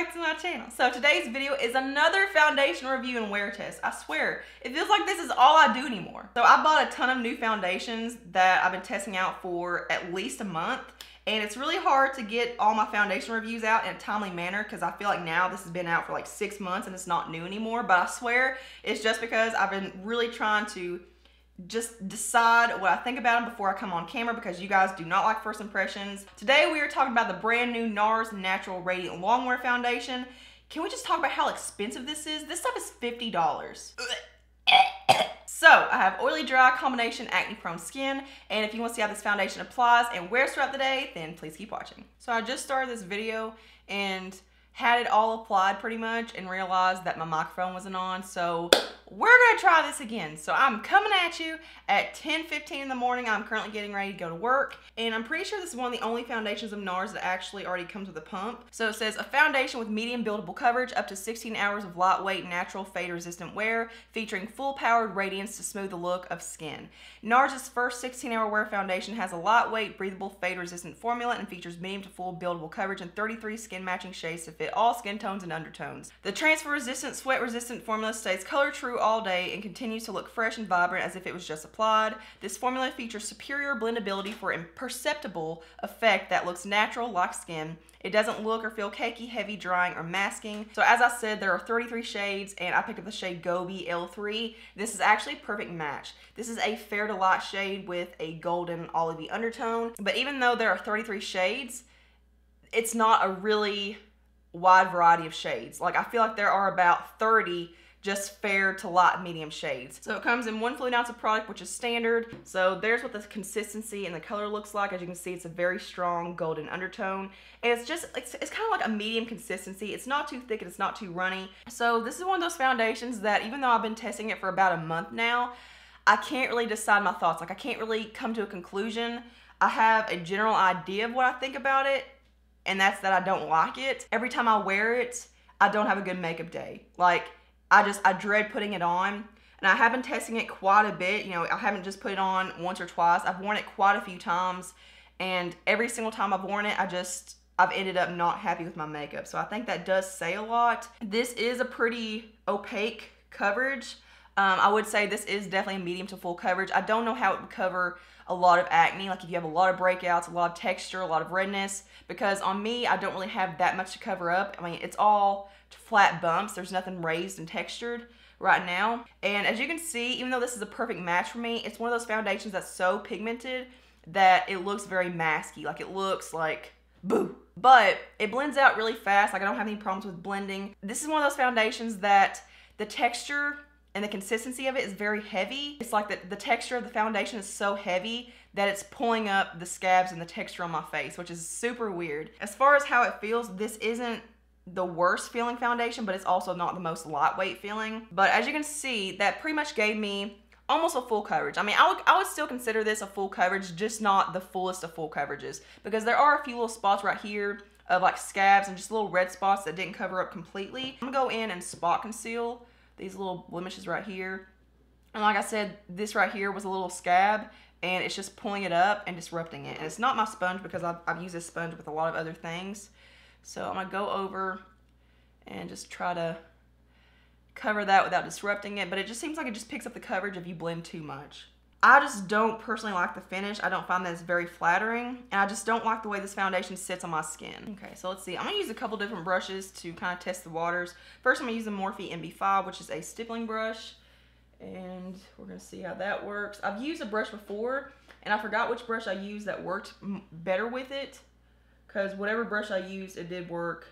back to my channel. So today's video is another foundation review and wear test. I swear, it feels like this is all I do anymore. So I bought a ton of new foundations that I've been testing out for at least a month. And it's really hard to get all my foundation reviews out in a timely manner because I feel like now this has been out for like 6 months and it's not new anymore. But I swear it's just because I've been really trying to just decide what I think about them before I come on camera because you guys do not like first impressions. Today we are talking about the brand new NARS Natural Radiant Longwear Foundation. Can we just talk about how expensive this is? This stuff is $50. So I have oily, dry, combination, acne-prone skin, and if you want to see how this foundation applies and wears throughout the day, then please keep watching. So I just started this video and had it all applied pretty much and realized that my microphone wasn't on, so we're gonna try this again. So I'm coming at you at 10:15 in the morning. I'm currently getting ready to go to work, and I'm pretty sure this is one of the only foundations of NARS that actually already comes with a pump. So it says a foundation with medium buildable coverage, up to 16 hours of lightweight, natural, fade-resistant wear, featuring full-powered radiance to smooth the look of skin. NARS's first 16-hour wear foundation has a lightweight, breathable, fade-resistant formula and features medium to full buildable coverage and 33 skin-matching shades to fit all skin tones and undertones. The transfer-resistant, sweat-resistant formula stays color-true all day and continues to look fresh and vibrant as if it was just applied. This formula features superior blendability for a perceptible effect that looks natural like skin. It doesn't look or feel cakey, heavy, drying, or masking. So as I said, there are 33 shades, and I picked up the shade 𝓿𝓲 L3. This is actually a perfect match. This is a fair to light shade with a golden olivey undertone. But even though there are 33 shades, it's not a really wide variety of shades. Like, I feel like there are about 30 just fair to light medium shades. So it comes in 1 fluid ounce of product, which is standard. So there's what the consistency and the color looks like. As you can see, it's a very strong golden undertone. And it's just, it's kind of like a medium consistency. It's not too thick and it's not too runny. So this is one of those foundations that even though I've been testing it for about a month now, I can't really decide my thoughts. Like, I can't really come to a conclusion. I have a general idea of what I think about it, and that's that I don't like it. Every time I wear it, I don't have a good makeup day. Like, I dread putting it on, and I have been testing it quite a bit. You know, I haven't just put it on once or twice. I've worn it quite a few times, and every single time I've worn it, I've ended up not happy with my makeup. So I think that does say a lot. This is a pretty opaque coverage. I would say this is definitely a medium to full coverage. I don't know how it would cover a lot of acne, like if you have a lot of breakouts, a lot of texture, a lot of redness, because on me, I don't really have that much to cover up. I mean, it's all flat bumps. There's nothing raised and textured right now. And as you can see, even though this is a perfect match for me, it's one of those foundations that's so pigmented that it looks very masky. Like, it looks like boo. But it blends out really fast. Like, I don't have any problems with blending. This is one of those foundations that the texture and the consistency of it is very heavy. It's like the texture of the foundation is so heavy that it's pulling up the scabs and the texture on my face, which is super weird. As far as how it feels, this isn't the worst feeling foundation, but it's also not the most lightweight feeling. But as you can see, that pretty much gave me almost a full coverage. I mean, I would still consider this a full coverage, just not the fullest of full coverages, because there are a few little spots right here of like scabs and just little red spots that didn't cover up completely. I'm gonna go in and spot conceal these little blemishes right here. And like I said, this right here was a little scab, and it's just pulling it up and disrupting it. And it's not my sponge because I've used this sponge with a lot of other things. So I'm gonna go over and just try to cover that without disrupting it, but it just seems like it just picks up the coverage if you blend too much. I just don't personally like the finish. I don't find that it's very flattering, and I just don't like the way this foundation sits on my skin. Okay, so let's see. I'm gonna use a couple different brushes to kind of test the waters. First, I'm gonna use the Morphe MB5, which is a stippling brush, and we're gonna see how that works. I've used a brush before, and I forgot which brush I used that worked better with it, because whatever brush I used, it did work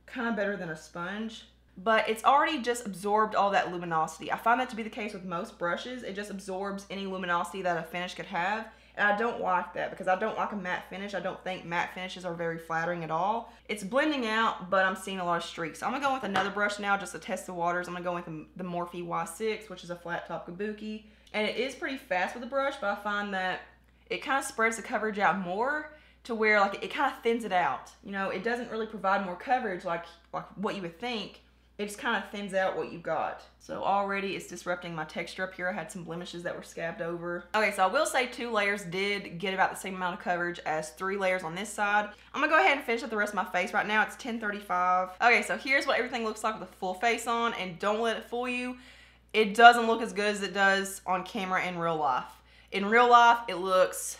kind of better than a sponge. But it's already just absorbed all that luminosity. I find that to be the case with most brushes. It just absorbs any luminosity that a finish could have. And I don't like that because I don't like a matte finish. I don't think matte finishes are very flattering at all. It's blending out, but I'm seeing a lot of streaks. So I'm gonna go with another brush now just to test the waters. I'm gonna go with the Morphe Y6, which is a flat top kabuki. And it is pretty fast with the brush, but I find that it kind of spreads the coverage out more to where like it kind of thins it out. You know, it doesn't really provide more coverage like what you would think. it just kind of thins out what you got. So already it's disrupting my texture up here. I had some blemishes that were scabbed over. Okay, so I will say 2 layers did get about the same amount of coverage as 3 layers on this side. I'm gonna go ahead and finish up the rest of my face. Right now it's 10:35. Okay, so here's what everything looks like with a full face on, and don't let it fool you. It doesn't look as good as it does on camera in real life. In real life, it looks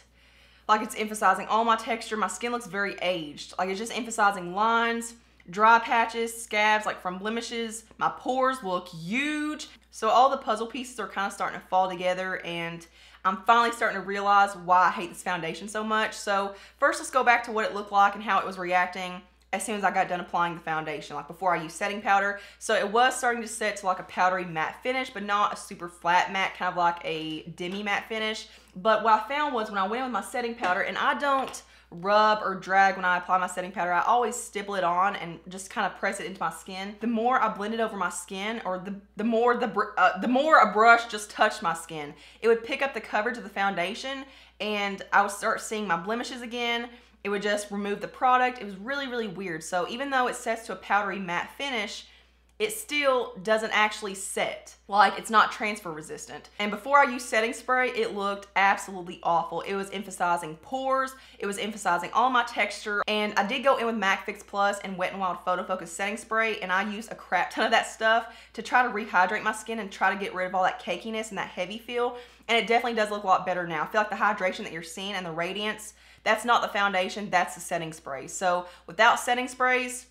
like it's emphasizing all my texture. My skin looks very aged. Like it's just emphasizing lines, dry patches, scabs, like from blemishes. My pores look huge. So all the puzzle pieces are kind of starting to fall together, and I'm finally starting to realize why I hate this foundation so much. So first, let's go back to what it looked like and how it was reacting as soon as I got done applying the foundation, like before I used setting powder. So it was starting to set to like a powdery matte finish, but not a super flat matte, kind of like a demi matte finish. But what I found was when I went in with my setting powder, and I don't rub or drag when I apply my setting powder, I always stipple it on and just kind of press it into my skin. The more I blend it over my skin, or the more a brush just touched my skin, it would pick up the coverage of the foundation, and I would start seeing my blemishes again. It would just remove the product. It was really, really weird. So even though it sets to a powdery matte finish, it still doesn't actually set. Like, it's not transfer resistant. And before I used setting spray, it looked absolutely awful. It was emphasizing pores. It was emphasizing all my texture. And I did go in with MAC Fix Plus and Wet n Wild Photo Focus setting spray, and I used a crap ton of that stuff to try to rehydrate my skin and try to get rid of all that cakiness and that heavy feel. And it definitely does look a lot better now. I feel like the hydration that you're seeing and the radiance, that's not the foundation, that's the setting spray. So without setting sprays,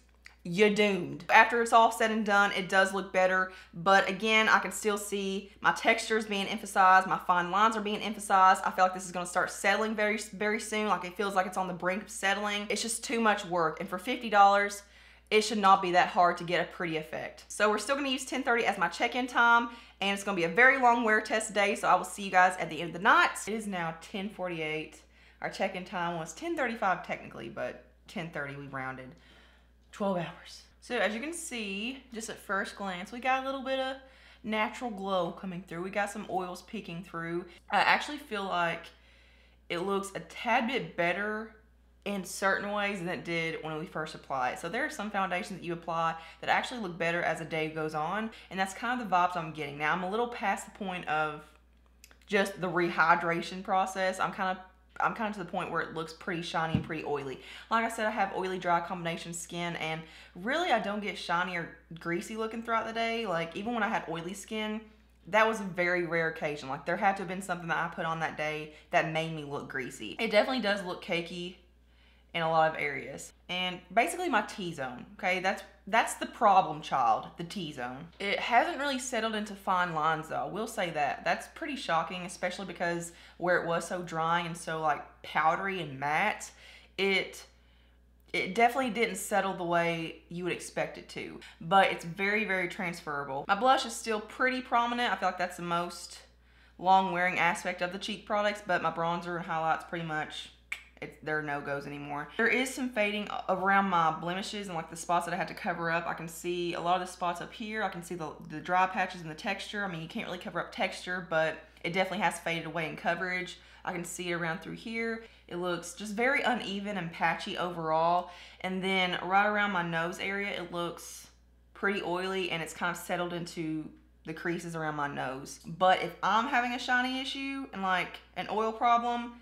you're doomed. After it's all said and done, it does look better, but again, I can still see my textures being emphasized, my fine lines are being emphasized. I feel like this is gonna start settling very, very soon. Like, it feels like it's on the brink of settling. It's just too much work, and for $50, it should not be that hard to get a pretty effect. So we're still gonna use 10:30 as my check-in time, and it's gonna be a very long wear test day, so I will see you guys at the end of the night. It is now 10:48. Our check-in time was 10:35 technically, but 10:30 we rounded. 12 hours. So as you can see, just at first glance, we got a little bit of natural glow coming through. We got some oils peeking through. I actually feel like it looks a tad bit better in certain ways than it did when we first applied it. So there are some foundations that you apply that actually look better as the day goes on, and that's kind of the vibes I'm getting. Now I'm a little past the point of just the rehydration process. I'm kind of to the point where it looks pretty shiny and pretty oily. Like I said, I have oily dry combination skin, and really I don't get shiny or greasy looking throughout the day. Like, even when I had oily skin, that was a very rare occasion. Like, there had to have been something that I put on that day that made me look greasy. It definitely does look cakey in a lot of areas. And basically my T-zone, okay, that's the problem child, the T-zone. It hasn't really settled into fine lines though, I will say that. That's pretty shocking, especially because where it was so dry and so like powdery and matte, it definitely didn't settle the way you would expect it to, but it's very, very transferable. My blush is still pretty prominent. I feel like that's the most long wearing aspect of the cheek products, but my bronzer and highlights pretty much, they're no-goes anymore. There is some fading around my blemishes and like the spots that I had to cover up. I can see a lot of the spots up here. I can see the dry patches and the texture. I mean, you can't really cover up texture, but it definitely has faded away in coverage. I can see it around through here. It looks just very uneven and patchy overall. And then right around my nose area, it looks pretty oily, and it's kind of settled into the creases around my nose. But if I'm having a shiny issue and like an oil problem,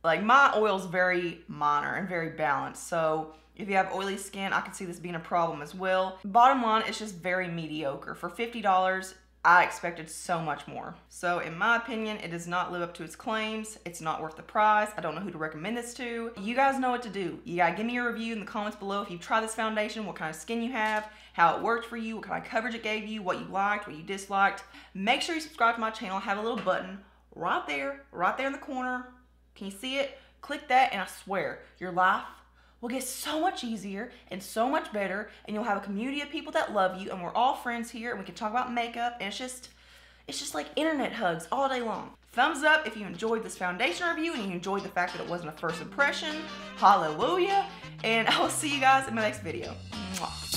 like, my oil's very minor and very balanced. So if you have oily skin, I can see this being a problem as well. Bottom line, it's just very mediocre. For $50, I expected so much more. So in my opinion, it does not live up to its claims. It's not worth the price. I don't know who to recommend this to. You guys know what to do. You gotta give me a review in the comments below if you've tried this foundation, what kind of skin you have, how it worked for you, what kind of coverage it gave you, what you liked, what you disliked. Make sure you subscribe to my channel. I have a little button right there in the corner. Can you see it? Click that, and I swear your life will get so much easier and so much better, and you'll have a community of people that love you, and we're all friends here, and we can talk about makeup, and it's just like internet hugs all day long. Thumbs up if you enjoyed this foundation review and you enjoyed the fact that it wasn't a first impression. Hallelujah, and I will see you guys in my next video. Mwah.